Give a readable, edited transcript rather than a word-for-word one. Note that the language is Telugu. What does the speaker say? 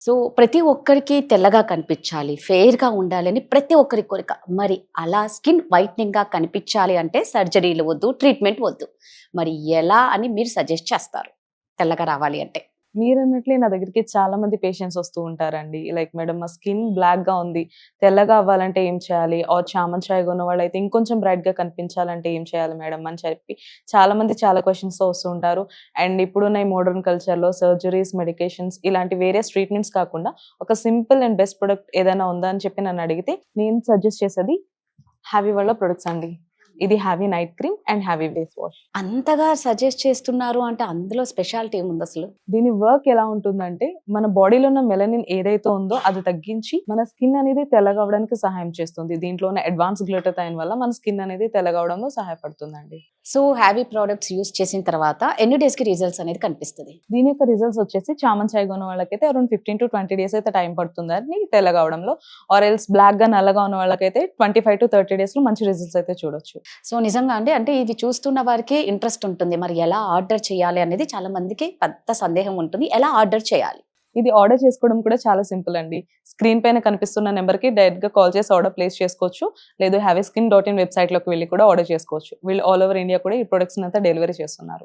సో, ప్రతి ఒక్కరికి తెల్లగా కనిపించాలి, ఫెయిర్‌గా ఉండాలని ప్రతి ఒక్కరి కోరిక. మరి అలా స్కిన్ వైట్‌నింగ్‌గా కనిపించాలి అంటే సర్జరీలు వద్దు, ట్రీట్మెంట్ వద్దు. మరి ఎలా అని మీరు సజెస్ట్ చేస్తారు? తెల్లగా రావాలి అంటే? మీరన్నట్లే నా దగ్గరికి చాలా మంది పేషెంట్స్ వస్తూ ఉంటారండి. లైక్ మేడం మా స్కిన్ బ్లాక్‌గా ఉంది. తెల్లగా అవ్వాలంటే ఏం చేయాలి? ఆర్ చామన్ చాయగా ఉన్నవాళ్ళైతే ఇంకొంచెం బ్రైట్‌గా కనిపించాలంటే ఏం చేయాలి మేడం అని చెప్పి చాలా మంది చాలా క్వెషన్స్‌తో వస్తూ ఉంటారు. అండ్ ఇప్పుడున్న ఈ మోడర్న్ కల్చర్‌లో సర్జరీస్, మెడికేషన్స్ ఇలాంటి వేరియస్ ట్రీట్మెంట్స్ కాకుండా ఒక సింపుల్ అండ్ బెస్ట్ ప్రొడక్ట్ ఏదైనా ఉందా అని చెప్పి నన్ను అడిగితే నేను సజెస్ట్ చేసేది హ్యావీ వాళ్ళ ప్రొడక్ట్స్ అండి. ఇది heavy night cream and heavy face wash. అంతగా సజెస్ట్ చేస్తున్నారు అంటే అందులో స్పెషాలిటీ ఏముందసలు? దీని వర్క్ ఎలా ఉంటుందంటే, మన బాడీలో ఉన్న మెలనిన్ ఏదైతే ఉందో అది తగ్గించి, మన స్కిన్ అనేది తెల్లగవ్వడానికి సహాయం చేస్తుంది. దీంట్లో ఉన్న అడ్వాన్స్ గ్లూటాథైన్ వల్ల మన స్కిన్ అనేది తెల్లగవ్వడంలో సహాయపడుతుందండి. సో, హ్యావీ ప్రొడక్ట్స్ యూజ్ చేసిన తర్వాత ఎన్ని డేస్‌కి రిజల్ట్స్ అనేది కనిపిస్తది? దీని యొక్క రిజల్ట్స్ వచ్చేసి చామన్ చాయగా ఉన్న వాళ్ళకైతే అరౌండ్ 15-20 డేస్ అయితే టైం పడుతుందండి తెల్లగవ్వడంలో. ఆర్ ఎల్స్ బ్లాక్‌గా, నల్లగా ఉన్న వాళ్ళకైతే 25-30 డేస్‌లో మంచి రిజల్ట్స్ అయితే చూడొచ్చు. సో, నిజంగా అండి. అంటే ఇవి చూస్తున్న వారికి ఇంట్రెస్ట్ ఉంటుంది. మరి ఎలా ఆర్డర్ చేయాలి అనేది చాలా మందికి పెద్ద సందేహం ఉంటుంది. ఎలా ఆర్డర్ చేయాలి? ఇది ఆర్డర్ చేసుకోవడం కూడా చాలా సింపుల్ అండి. స్క్రీన్ పైన కనిపిస్తున్న నెంబర్‌కి డైరెక్ట్‌గా కాల్ చేసి ఆర్డర్ ప్లేస్ చేసుకోవచ్చు. లేదు హ్యావీస్కిన్.in వెబ్‌సైట్‌లోకి వెళ్లి కూడా ఆర్డర్ చేసుకోవచ్చు. వీళ్ళు ఆల్ ఓవర్ ఇండియా కూడా ఈ ప్రొడక్ట్స్‌నంతా డెలివరీ చేస్తున్నారు.